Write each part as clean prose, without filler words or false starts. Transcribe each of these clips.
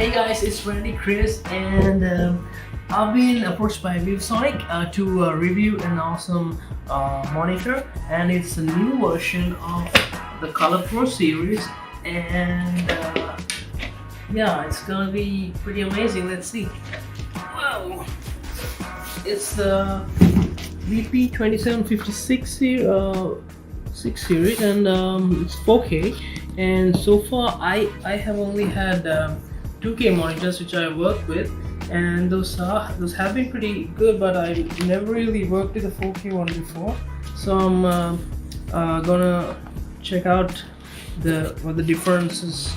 Hey guys, it's Randy Chris, and I've been approached by Viewsonic to review an awesome monitor, and it's a new version of the Color Pro series, and yeah, it's gonna be pretty amazing. Let's see. Wow, it's the VP27564K series, and it's 4K. And so far, I have only had 2K monitors which I worked with, and those have been pretty good, but I never really worked with a 4K one before. So I'm gonna check out what the differences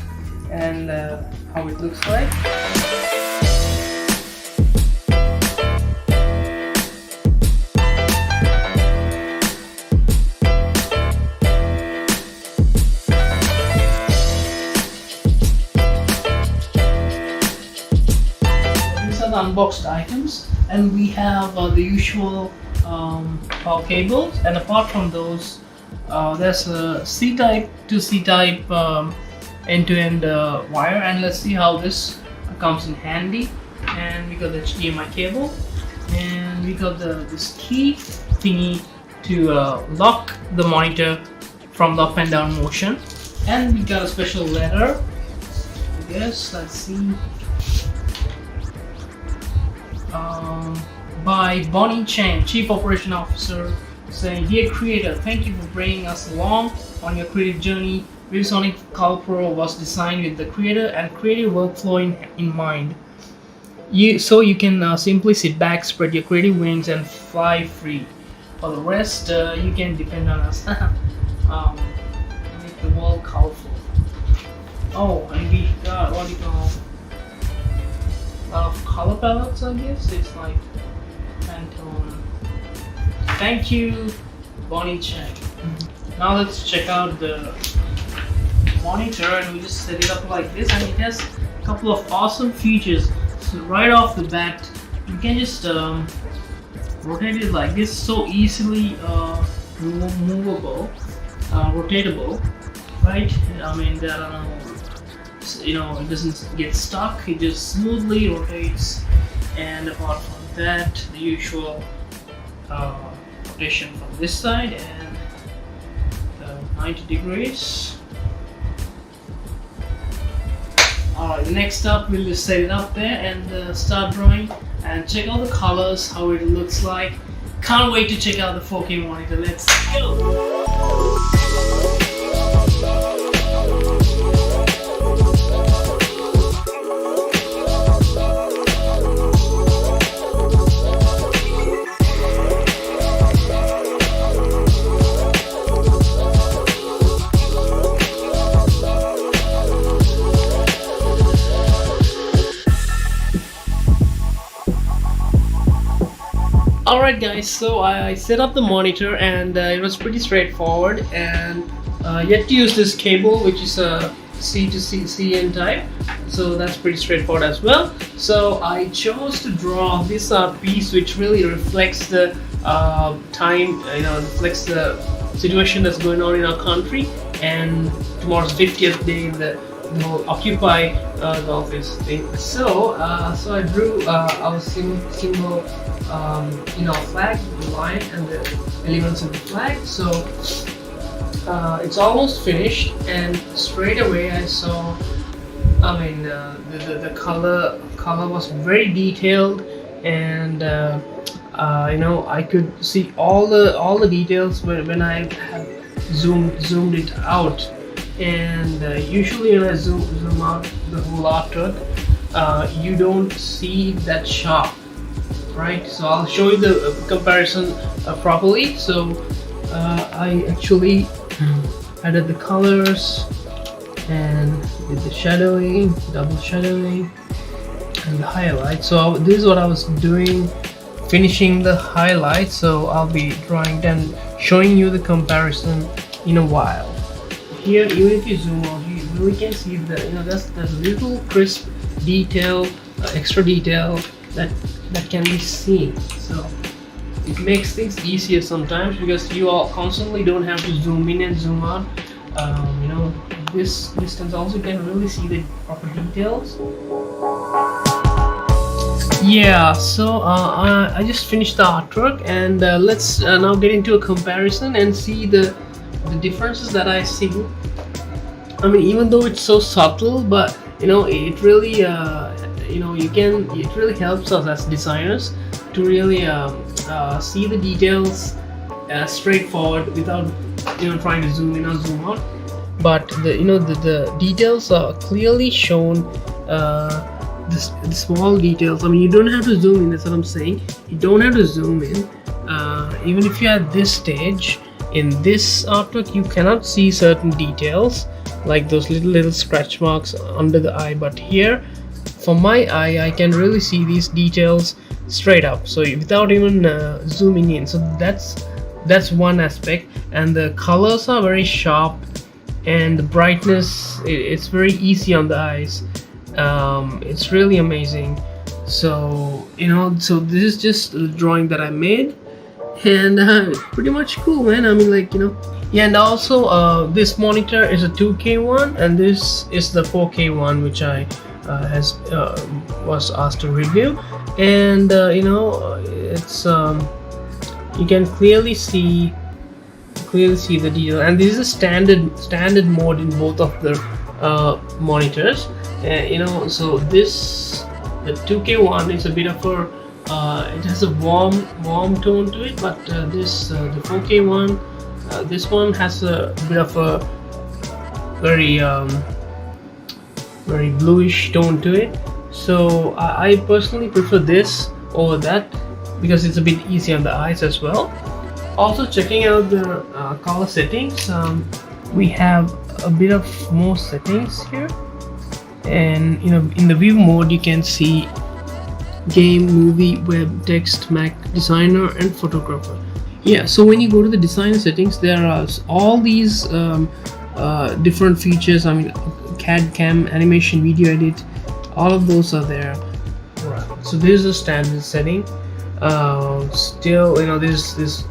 and how it looks like. Unboxed items, and we have the usual power cables, and apart from those there's a C-type to C-type end-to-end wire, and let's see how this comes in handy. And we got the HDMI cable, and we got this key thingy to lock the monitor from the up and down motion, and we got a special letter, I guess. Let's see. By Bonnie Chang, Chief Operation Officer, saying, "Dear creator, thank you for bringing us along on your creative journey. Viewsonic Color Pro was designed with the creator and creative workflow in mind. So you can simply sit back, spread your creative wings, and fly free. For the rest, you can depend on us. Make the world colorful." Oh, and we got what do you call color palettes, I guess. It's like Pantone. Thank you, Bonnie Chang. Now let's check out the monitor, and we just set it up like this, and it has a couple of awesome features. So right off the bat, you can just rotate it like this, so easily movable, rotatable, right? I mean, there are no, it doesn't get stuck, it just smoothly rotates. And apart from that, the usual rotation from this side and 90 degrees. Alright, next up we'll just set it up there and start drawing and check out the colors, how it looks like. Can't wait to check out the 4K monitor. Let's go! Alright guys, so I set up the monitor, and it was pretty straightforward, and yet to use this cable, which is a C to CN type, so that's pretty straightforward as well. So I chose to draw this piece which really reflects the time, reflects the situation that's going on in our country, and tomorrow's 50th day the whole Occupy Gulf thing. So I drew our symbol, flag, the line, and the elements of the flag. So it's almost finished, and straight away I saw, the color was very detailed, and I could see all the details when I have zoomed it out. And usually when I zoom out the whole artwork, you don't see that sharp, right? So I'll show you the comparison properly. So I actually added the colors and did the shadowing, double shadowing, and the highlight. So this is what I was doing, finishing the highlight. So I'll be drawing and showing you the comparison in a while. Here, even if you zoom out, you really can see that's little crisp detail, extra detail that can be seen. So it makes things easier sometimes, because you all constantly don't have to zoom in and zoom out. This distance also, you can really see the proper details. Yeah, so I just finished the artwork, and let's now get into a comparison and see the differences that I see. I mean, even though it's so subtle, but it really it really helps us as designers to really see the details straightforward without trying to zoom in or zoom out. But the details are clearly shown. The small details. I mean, you don't have to zoom in. That's what I'm saying. You don't have to zoom in. Even if you're at this stage in this artwork, you cannot see certain details like those little scratch marks under the eye. But here, for my eye, I can really see these details straight up. So without even zooming in. So that's one aspect. And the colors are very sharp, and the brightness it's very easy on the eyes. It's really amazing. So so this is just the drawing that I made, and pretty much cool, man. I mean, like yeah. And also this monitor is a 2K one, and this is the 4K one, which I was asked to review. And it's you can clearly see the detail, and this is a standard mode in both of the monitors. So the 2K one is a bit of a it has a warm tone to it, but the 4K one, this one has a bit of a very very bluish tone to it. So I personally prefer this over that because it's a bit easy on the eyes as well. Also, checking out the color settings, we have a bit of more settings here. And in the view mode, you can see game, movie, web, text, Mac, designer, and photographer. Yeah, so when you go to the designer settings, there are all these different features. I mean, CAD, CAM, animation, video edit, all of those are there. Right. So this is a standard setting. Still, this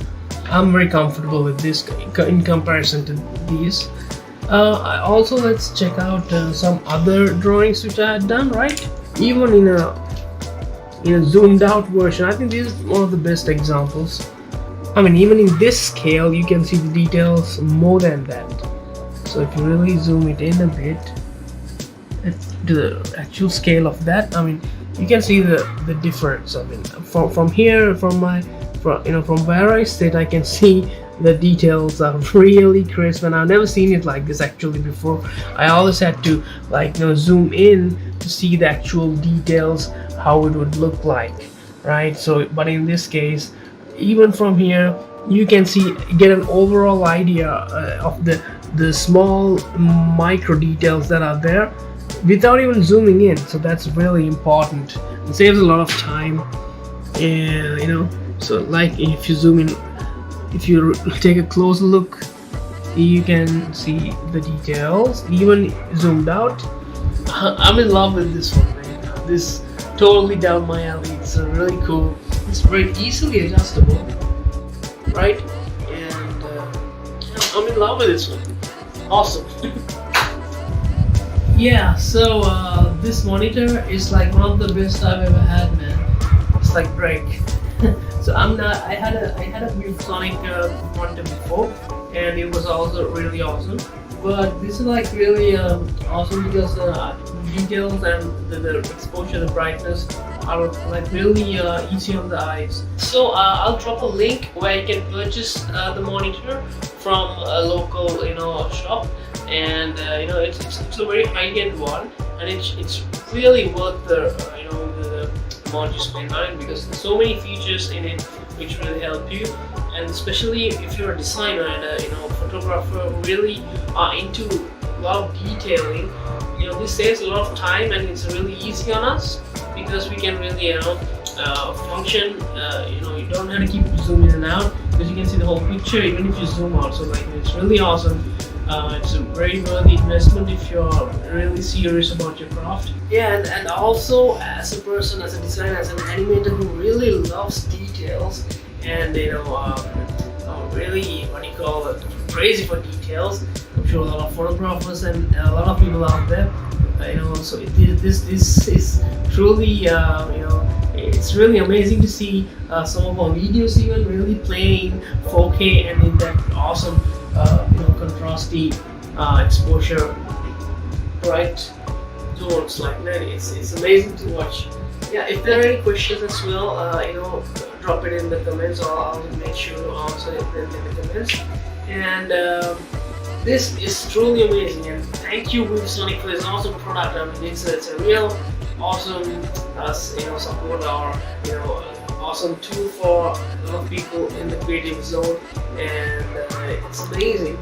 I'm very comfortable with this in comparison to these. Also, let's check out some other drawings which I had done, right? Even in a zoomed out version, I think this is one of the best examples. I mean, even in this scale, you can see the details more than that. So if you really zoom it in a bit to the actual scale of that, I mean, you can see the difference. I mean, from here, from where I sit, I can see the details are really crisp, and I've never seen it like this actually before. I always had to zoom in to see the actual details, how it would look like, right? So but in this case, even from here, you can get an overall idea of the small micro details that are there without even zooming in. So that's really important. It saves a lot of time. And so like if you zoom in, if you take a close look, you can see the details even zoomed out. I'm in love with this one, man. This totally down my alley. It's really cool. It's very easily adjustable, right? And I'm in love with this one. Awesome. Yeah, so this monitor is like one of the best I've ever had, man. It's like break. So I had a Viewsonic monitor before, and it was also really awesome. But this is like really awesome because the details and the exposure, the brightness are like really easy on the eyes. So I'll drop a link where you can purchase the monitor from a local shop, and it's a very high-end one, and it's really worth the the amount you spend on it, because there's so many features in it which really help you. And especially if you're a designer and a photographer who really are into a lot of detailing, this saves a lot of time, and it's really easy on us because we can really function. You don't have to keep zooming in and out because you can see the whole picture even if you zoom out. So like it's really awesome. It's a very worthy investment if you're really serious about your craft. Yeah, and also as a person, as a designer, as an animator who really loves details, and really crazy for details. I'm sure a lot of photographers and a lot of people out there, so this is truly it's really amazing to see some of our videos even really playing 4K and in that awesome contrasty exposure bright tones like that. It's amazing to watch. Yeah, if there are any questions as well, drop it in the comments, or I'll make sure to answer it in the comments. And this is truly amazing, and thank you Viewsonic for this awesome product. I mean, it's a real awesome support, or awesome tool for a lot of people in the creative zone, and it's amazing.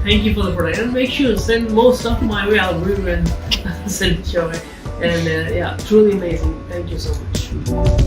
Thank you for the product, and make sure to send more stuff my way. I'll review and send it your way. And yeah, truly amazing. Thank you so much.